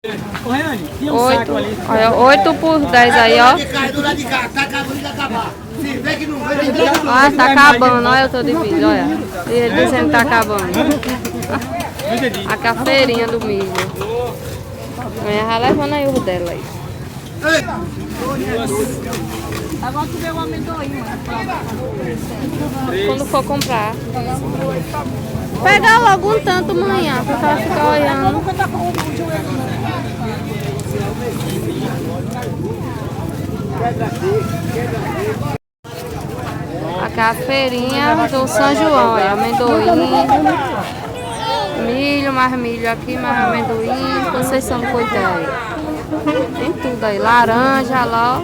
Ô, Rayane, tinha um 8, saco ali. olha, 8 por 10 aí, ó. Ah, tá acabando, olha, eu tô de vídeo, olha. E ele dizendo que tá acabando. Aqui a feirinha do milho. Ela vai levando aí o dela aí. Agora tu vê o amendoim, Quando for comprar. Pega logo um tanto, manhã, pra ela ficar olhando. Aqui é a feirinha do São João, olha, amendoim, milho, mais milho aqui, mais amendoim, Conceição do Coité. Tem tudo aí, laranja lá, ó.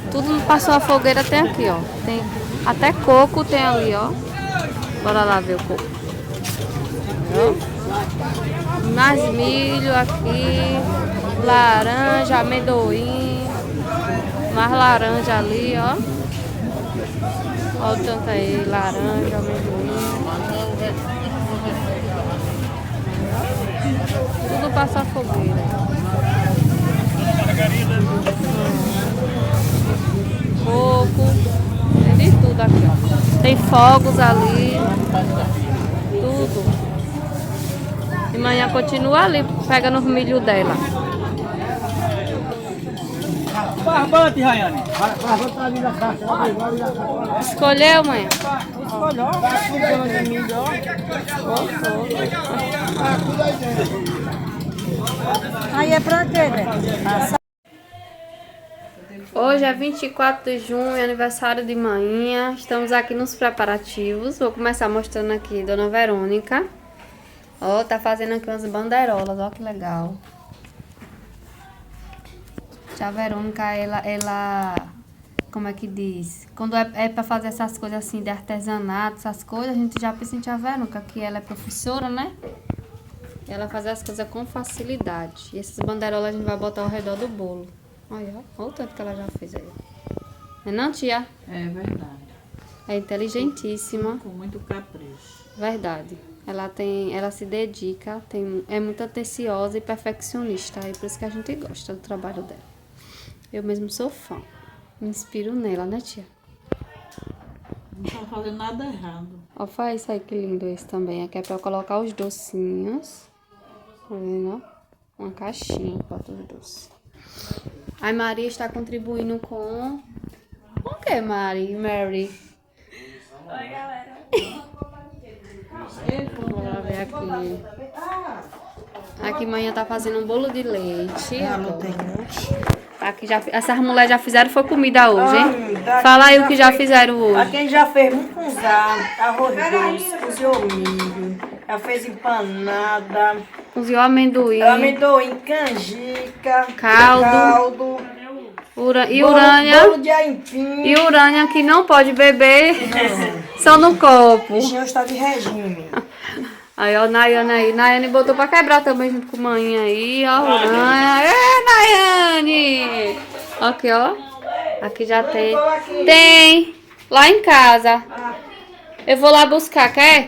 Tudo passou a fogueira, tem aqui, ó. Tem até coco tem ali, ó. Bora lá ver o coco. Mais milho aqui, laranja, amendoim, mais laranja ali, ó. Olha o tanto aí, laranja, amendoim. Tudo passa a fogueira. Coco, tem de tudo aqui, ó. Tem fogos ali, tudo. De manhã continua ali, pega no milho dela. Barbante, Rayane. Escolheu, mãe? Escolheu. Aí é pra quê, velho? Hoje é 24 de junho, aniversário de manhã. Estamos aqui nos preparativos. Vou começar mostrando aqui Dona Verônica. Ó, tá fazendo aqui umas bandeirolas, ó que legal. Tia Verônica, ela, como é que diz? Quando é pra fazer essas coisas assim de artesanato, essas coisas, a gente já pensa em Tia Verônica, que ela é professora, né? Ela faz as coisas com facilidade. E essas bandeirolas a gente vai botar ao redor do bolo. Olha o tanto que ela já fez aí. Não é não, tia? É verdade. É inteligentíssima. Com muito capricho. Verdade. Ela se dedica, é muito atenciosa e perfeccionista. E por isso que a gente gosta do trabalho dela. Eu mesmo sou fã. Me inspiro nela, né, tia? Não tá fazendo nada errado. Ó, faz isso aí, que lindo esse também. Aqui é pra eu colocar os docinhos. Tá vendo, ó? Uma caixinha, bota os doces. Aí Maria está contribuindo com... O que, Mary? Oi, galera. Bora ver aqui. Aqui manhã tá fazendo um bolo de leite. Aqui essas mulheres já fizeram, foi comida hoje, hein? Fala aí o que já fizeram hoje. Aqui a gente já fez mucunzá, arroz doce, cozinhou milho, já fez empanada, Cozinhou amendoim, amendoim, canjica, caldo. E bolo, urânia. bolo de aipim. E urânia que não pode beber, só no copo. O bichinho está de regime. Aí, ó, Nayane aí. Nayane botou pra quebrar também junto com mãe aí, ó. Urânia. Nayane! Aqui, ó. Aqui já tem. Tem! Lá em casa. Eu vou lá buscar, quer?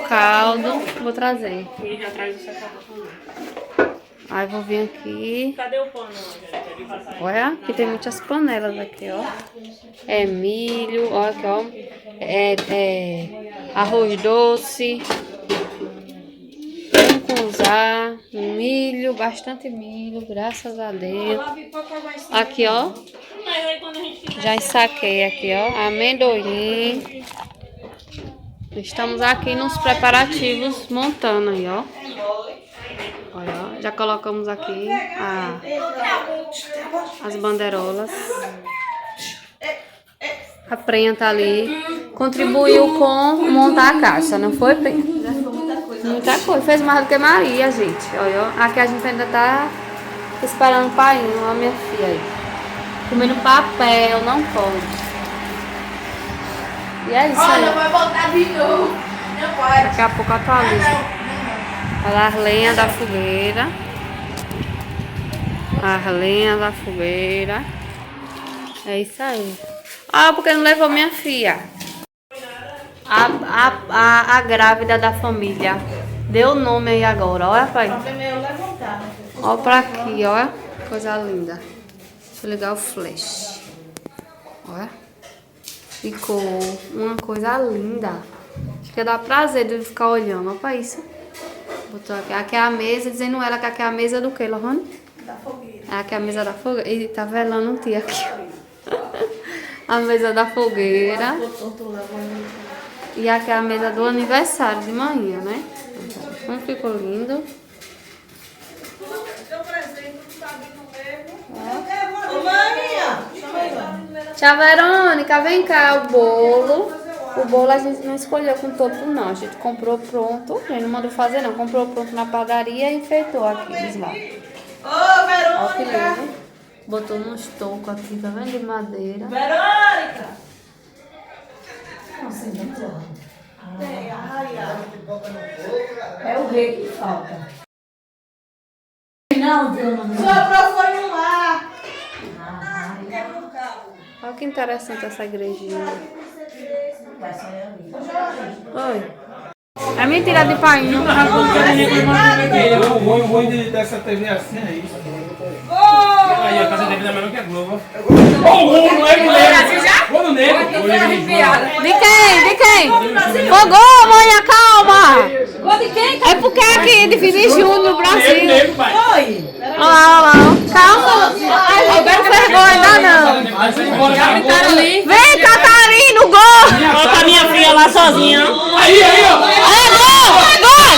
Caldo. Vou trazer. E já traz o secador também. Aí vou vir aqui. Cadê o pano? Olha, aqui tem muitas panelas aqui, ó. É milho, ó, aqui, ó. É arroz doce. Mucunzá, milho, bastante milho, graças a Deus. Aqui, ó. Já ensaquei aqui, ó. Amendoim. Estamos aqui nos preparativos montando aí, ó. Olha, ó, já colocamos aqui as bandeirolas. A prenha tá ali. Contribuiu com montar a caixa, não foi, prenha? Muita coisa. Fez mais do que Maria, gente. Olha, ó. Aqui a gente ainda tá esperando o pai, a minha filha aí. Comendo papel, não pode. E é isso aí. Vai voltar de novo. Não pode. Daqui a pouco atualiza. Olha lá as lenhas da fogueira. As lenhas da fogueira. É isso aí. Ah, porque não levou minha filha? A grávida da família. Dê o nome aí agora, olha, pai. Primeiro levantar. Olha pra aqui, olha. Coisa linda. Deixa eu ligar o flash. Olha. Ficou uma coisa linda. Acho que dá prazer de ficar olhando. Olha pra isso. Botou aqui. Aqui é a mesa, dizendo ela que aqui é a mesa do que, Lohane? Da fogueira. Aqui é a mesa da fogueira. Ih, tá velando o tia aqui. A mesa da fogueira. E aqui é a mesa do aniversário de manhã, né? Como ficou lindo. Tia Verônica, vem cá o bolo. O bolo a gente não escolheu com topo não, a gente comprou pronto. A gente não mandou fazer não, comprou pronto na padaria e enfeitou aqui os lados. Ô, Verônica! Olha que lindo. Botou nos tocos aqui, tá vendo? De madeira. Verônica! É o rei que falta. Sobrou foi no lar. Olha que interessante essa igrejinha. Oi. É mentira de pai, não. O ruim dessa TV assim é isso. Aí a casa da TV é menor que a Globo. Gol do Negro. De quem? De quem? Fogou, mãe, calma. Gol de quem? É porque aqui de Júnior no Brasil. Negro, pai. Oi! Olha lá. Calma. Ai, Roberto vergonha, ainda não. Vem, Catarina, o gol. Bota a minha filha lá sozinha. Aí, ó. É gol. Gol.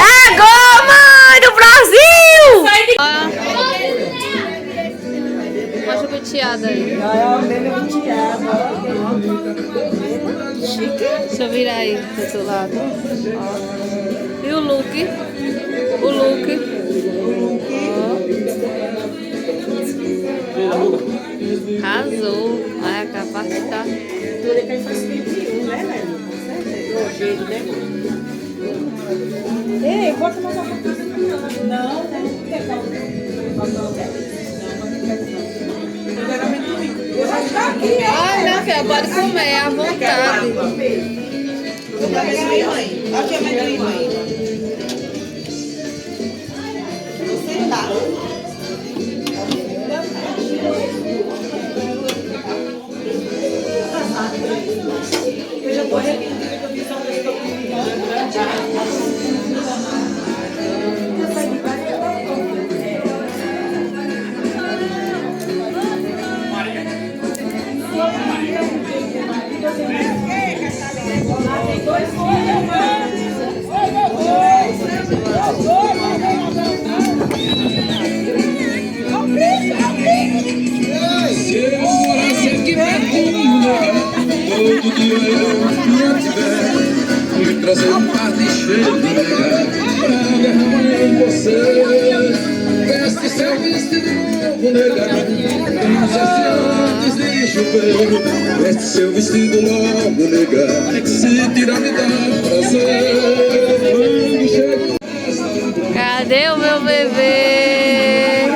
É gol, mãe do Brasil. Mostra o penteado aí. Deixa eu virar aí do outro lado. Ó. E o look? O look. Ó. Arrasou. Olha a capacidade. Ei, bota mais uma coisa. Não tem Ai, minha filha, pode comer à vontade. Aqui é amendoim, mãe. Eu já tô arrependida que eu fiz uma coisa que eu todo dia eu tiver me trazer um par de cheiro pra derramar em você. Veste seu vestido novo, nega, antes de chover. Veste seu vestido novo, nega, se tirar me dá prazer. Quando chega Cadê o meu bebê?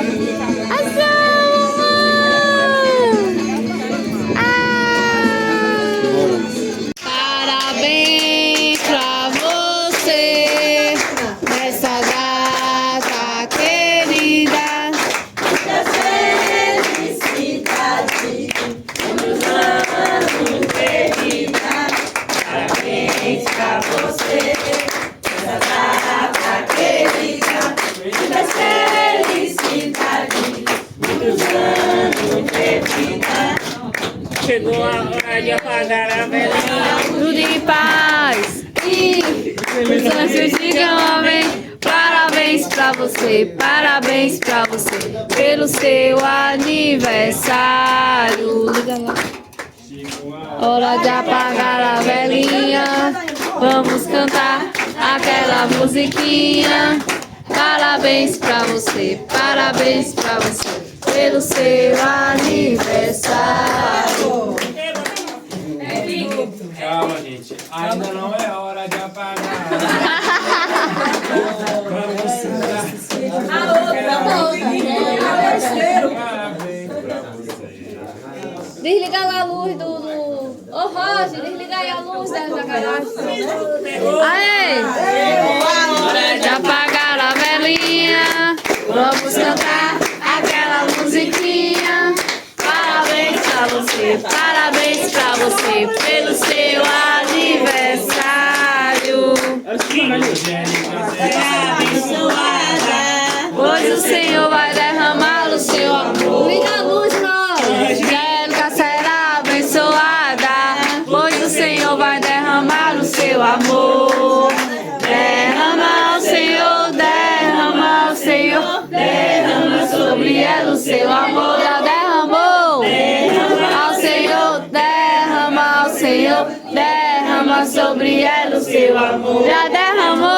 Parabéns pra você nessa data querida. Muita felicidade, muitos anos de vida. Parabéns pra você nessa data querida. Muita felicidade, muitos anos de vida. Chegou a hora de apagar a velinha. Tudo em paz e os anjos digam amém. Parabéns pra você, parabéns pra você pelo seu aniversário. Liga lá. Hora de apagar a velinha. Vamos cantar aquela musiquinha. Parabéns pra você, parabéns pra você pelo seu aniversário. calma, gente. Ainda não é hora de apagar. Vamos sentar. Parabéns pra você. Desliga lá a luz do... Ô, Roger, desliga aí a luz da garagem. Aê! Hora de apagar a velinha. Vamos cantar aquela musiquinha. Parabéns pra você pelo seu aniversário. Hoje o Senhor vai derramar o seu amor. Liga a luz, Angélica será abençoada. Hoje o Senhor vai derramar o seu amor. Derrama o Senhor, derrama o Senhor, derrama sobre ela o seu amor. Já derramou ao Senhor, derrama ao Senhor, derrama sobre ela o seu amor. Já derramou.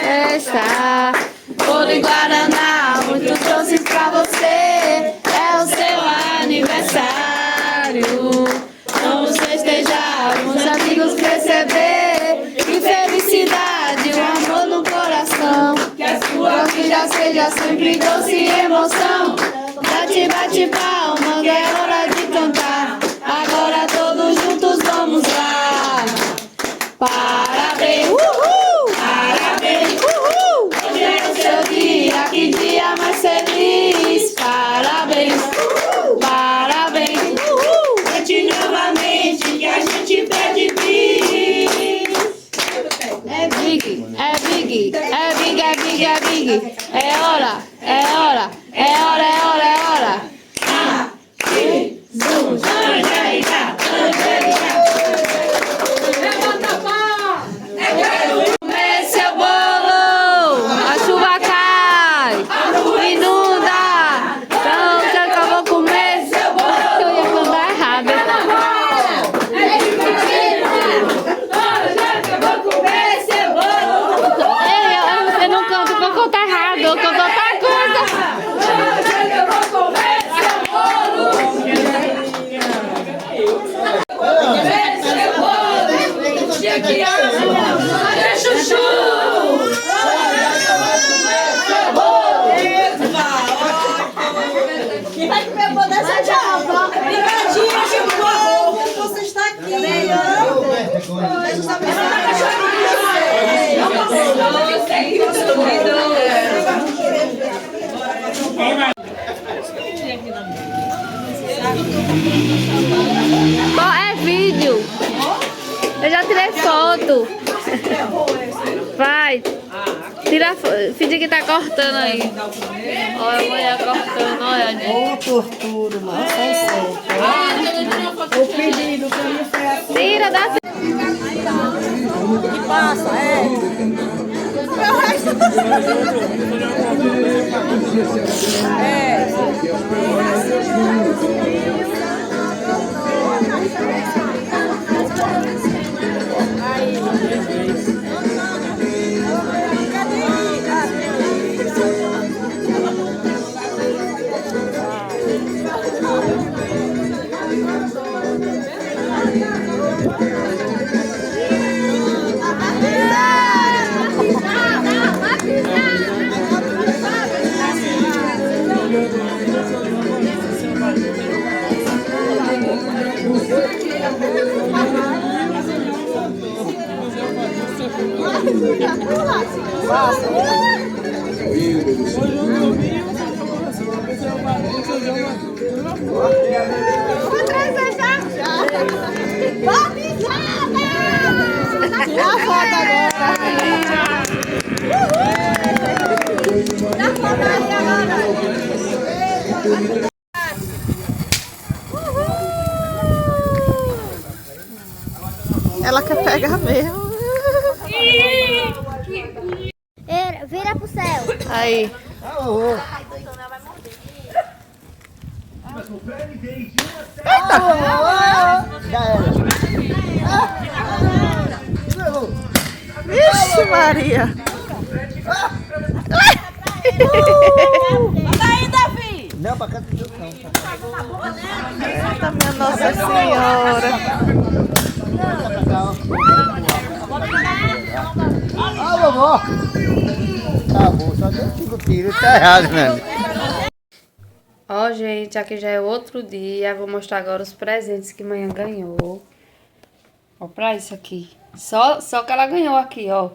Festa, bolo e guaraná, muitos doces pra você. É o seu aniversário. Vamos festejar, os amigos receber. Que felicidade, o amor no coração. Que a sua vida seja sempre doce e emoção. Bate, bate palmas, é hora de cantar. Agora todos juntos vamos lá. Parabéns, uhul! Parabéns, uhul! Hoje é o seu dia, que dia mais feliz. Parabéns, uhul! Parabéns, uhul! Cante novamente que a gente pede bis. É big, é big, é big, é big, é big. É hora, é hora, é hora, é hora, é hora. Jesus, Angélica, Angélica. Levanta a pá! Comer seu bolo, a chuva cai, inunda. Então já que eu vou comer seu bolo. Eu ia cantar errado. Eu não canto, vou cantar errado. Eu canto outra coisa. Quem vai comer o bolo dessa diaba? Obrigadinha, Chico! Você está aqui. Deixa eu saber. Qual é vídeo? Eu já tirei foto. Vai. Tira finge que tá cortando aí. Olha a mulher cortando, olha. Ô, tortura, mas sai certo. O pedido pra mim foi assim. Tira, dá. E passa, é. Ela quer pegar mesmo. Vira pro céu. Aí. Vixe, Maria. Anda aí, Davi. Não, pra cá do Deus não. Eita, minha Nossa Senhora. Ah, vovó. Tá bom, só deu 5 tiros, tá errado, né? Ó, gente, aqui já é outro dia. Vou mostrar agora os presentes que manhã ganhou. Ó, pra isso aqui. Só que ela ganhou aqui, ó.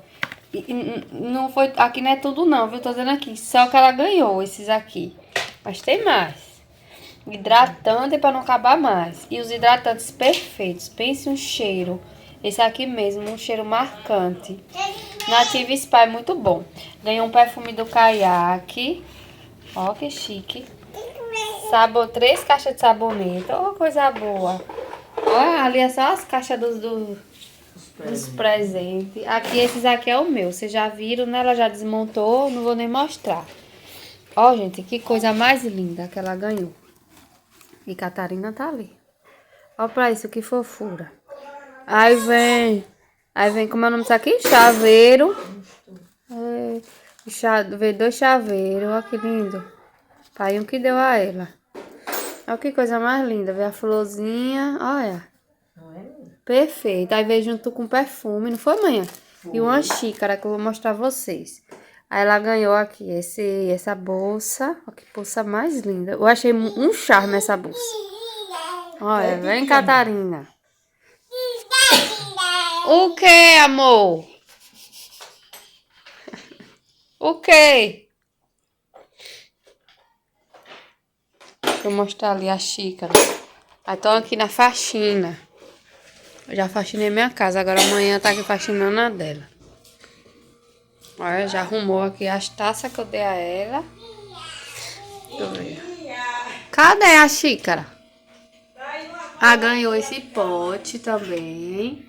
E não foi, aqui não é tudo não, viu? Tô dizendo aqui. Só que ela ganhou esses aqui. Mas tem mais. Hidratante pra não acabar mais. E os hidratantes perfeitos. Pense um cheiro. Esse aqui mesmo, um cheiro marcante. Native Spa é muito bom. Ganhou um perfume do Caiaque. Ó, que chique. 3 caixas de sabonete. Ó, coisa boa. Olha, ali é só as caixas dos presentes. Aqui, esses aqui é o meu. Vocês já viram, né? Ela já desmontou. Não vou nem mostrar. Ó, gente, que coisa mais linda que ela ganhou. E Catarina tá ali. Ó pra isso, que fofura. Aí vem, como é o nome disso aqui? Chaveiro. Veio 2 chaveiros. Ó, que lindo. Pai, um que deu a ela. Olha que coisa mais linda. Veio a florzinha. Olha. Perfeito. Aí veio junto com perfume. Não foi, manhã? E uma xícara que eu vou mostrar a vocês. Aí ela ganhou aqui essa bolsa. Olha que bolsa mais linda. Eu achei um charme essa bolsa. Olha, vem, Catarina. O que, amor? O que? Vou mostrar ali a xícara. Aí tô aqui na faxina. Eu já faxinei minha casa. Agora amanhã tá aqui faxinando a dela. Olha, já arrumou aqui as taças que eu dei a ela. Deixa eu ver. Cadê a xícara? Ah, ganhou esse pote também.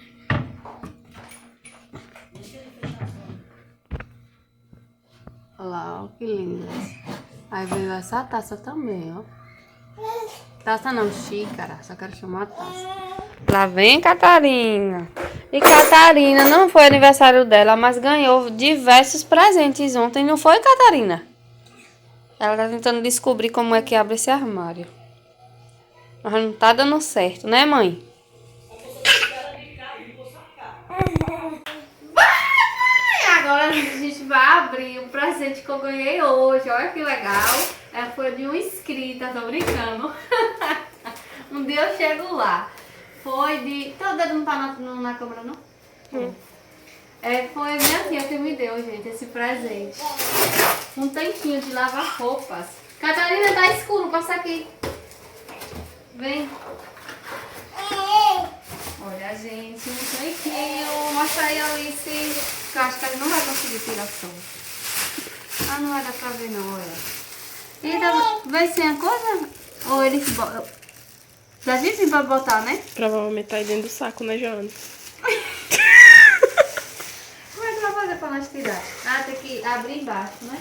Olha lá, ó, que linda. Aí veio essa taça também, ó. Taça não, xícara. Só quero chamar a taça. Lá vem Catarina. E Catarina, não foi aniversário dela, mas ganhou diversos presentes ontem. Não foi, Catarina? Ela tá tentando descobrir como é que abre esse armário. Mas não tá dando certo, né, mãe? Agora a gente vai abrir um presente que eu ganhei hoje. Olha que legal. Foi de uma inscrita, tô brincando. Um dia eu chego lá. Foi de... Teu dedo não tá na câmera, não? Foi minha tia que me deu, gente, esse presente. Um tanquinho de lavar roupas. Catarina, tá escuro, passa aqui. Vem. Olha, gente, um tanquinho. Mostra aí, Alice. Eu acho que ele não vai conseguir tirar som. Ah, não vai dar pra ver não, olha. Eita, vai sem a coisa? Ou eles botam? Dá gente pra botar, né? Provavelmente tá aí dentro do saco, né, Joana? Como é que vai fazer pra nós tirar? Ah, tem que abrir embaixo, né?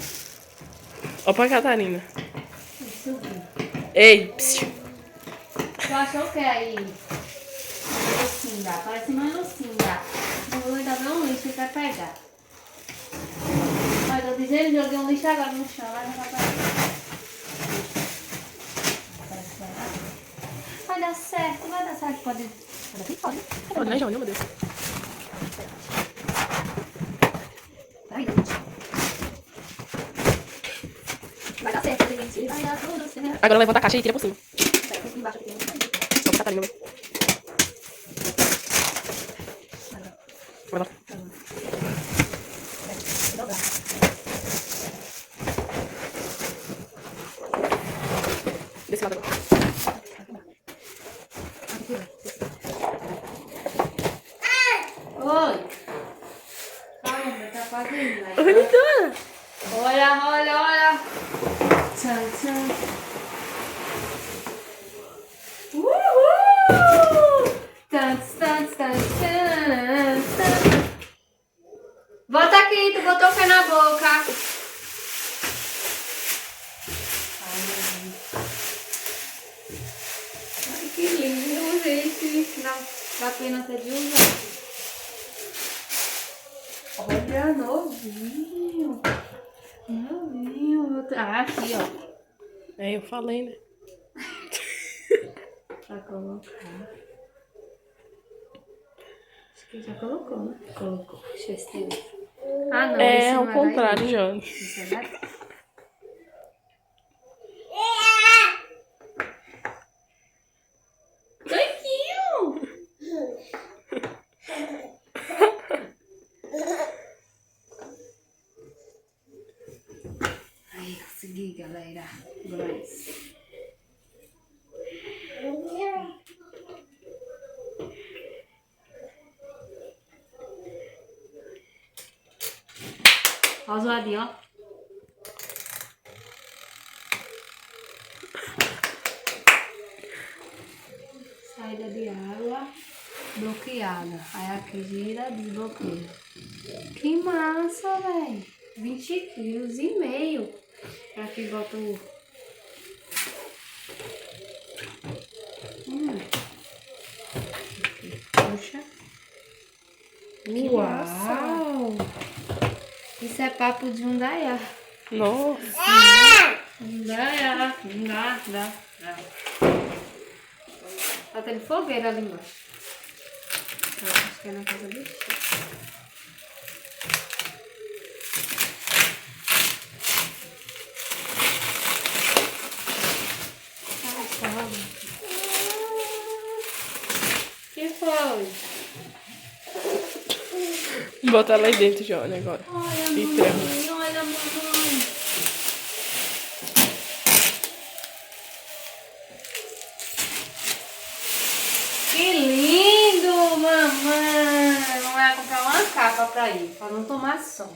Opa, Catarina. Isso. Ei, psiu. Tu achou o que aí? Lucinda, parece uma Lucinda. Eu vou ainda ver um lixo que vai pegar. Olha, eu dizendo, joguei um lixo agora no chão, vai não vai pegar. Vai dar certo, pode. Pode. Pode, né, Joana? Meu Deus. Vai dar certo, gente. Vai dar tudo certo. Agora levanta a caixa e tira por cima. Aqui embaixo aqui. Opa, Catarina. Vai lá. Desse lado agora. Oi. Calma, tá quase indo. Oi, Dona. Olha. Tchan, tchan. Uhul! Tan. Bota aqui, tu botou o pé na boca. Ai, que lindo, gente. Dá pena até de usar. Olha, novinho. Ah, aqui, ó. É, eu falei, né? Pra colocar. Acho que já colocou, né? Colocou. Deixa eu ver se tem outro. Ah, não. É esse não ao contrário, daí. Jane. Isso é daí. Ai, consegui, galera. Glórias. Ó o zoadinho, ó. Saída de água bloqueada. Aí aqui gira, desbloqueia. Que massa, velho. 20 quilos e meio. Aqui bota o... Puxa. Uau! Isso é papo de Undaiá. Nossa. Undaiá. Undaiá. Tá tendo fogueira ali embaixo. Eu acho que é na casa do Chico. Que foi? Bota ela aí dentro, Jane, agora. Olha a E mamãe, trema. olha a mamãe. Que lindo, mamãe. Mamãe vai comprar uma capa pra ir, pra não tomar sol.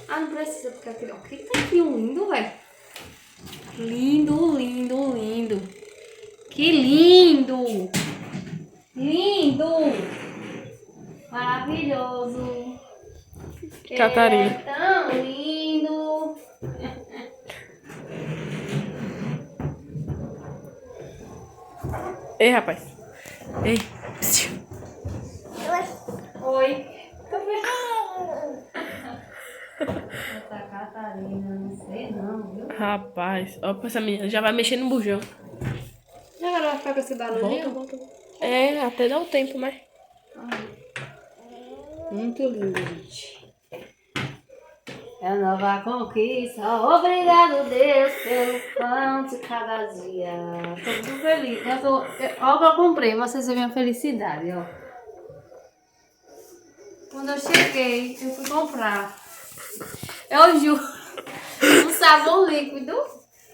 Ah, não precisa, porque aquele... Ó, que tempinho lindo, velho. Lindo, lindo, lindo. Que lindo. Lindo. Maravilhoso. Catarina. É tão lindo. Ei, rapaz. Ei. Oi. Essa Catarina, não sei não, viu? Rapaz, ó, essa menina já vai mexer no bujão. E agora vai ficar com esse barulhinho? Volta. É, até dá o tempo, né? Muito lindo, gente. É a nova conquista. Obrigado, Deus, pelo pão de cada dia. Tô muito feliz. Ó, o que eu comprei, vocês verem a felicidade, ó. Quando eu cheguei, eu fui comprar. Eu juro. Um sabão líquido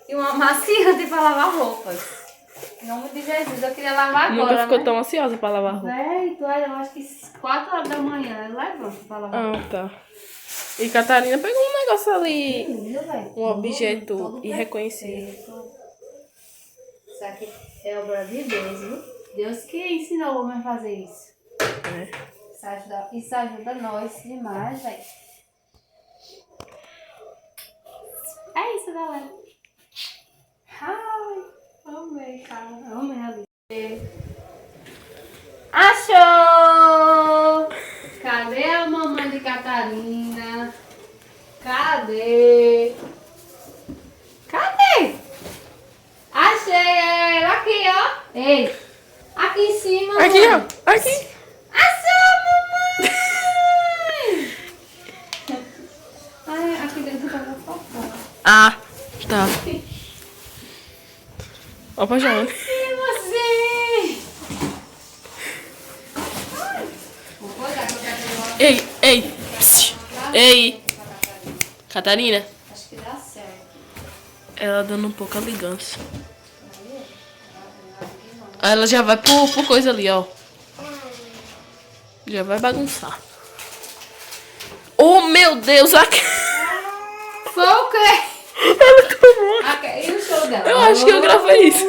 e uma amaciante pra lavar roupas. Em nome de Jesus, eu queria lavar agora. Nunca ficou né? tão ansiosa pra lavar roupa. Véi, tu olha, eu acho que 4 horas da manhã eu levanto pra lavar. Ah, tá. E Catarina pegou um negócio ali, Lindo, velho. um objeto Todo irreconhecível. perfeito. Isso aqui é obra de Deus, viu? Deus que ensinou o homem a fazer isso. É. Isso ajuda nós demais, velho. É isso, galera. Ai, amei, cara. Amei a vida. Achou! Cadê a mamãe de Catarina? Cadê? Cadê? Achei ela aqui, ó. Ei, aqui em cima. Aqui, mãe. ó. Aqui. Achou, mamãe! Ai, aqui dentro tá fofo. Ah, tá. Opa, Joana. E você? Vou botar que eu quero pegar. Ei, ei. Psst. Ei. Catarina. Acho que dá certo. Ela dando um pouco a ligança. Aí ela já vai por coisa ali, ó. Já vai bagunçar. Oh, meu Deus. Foi o quê? Ela tomou. E o show dela? Eu acho que eu gravei isso.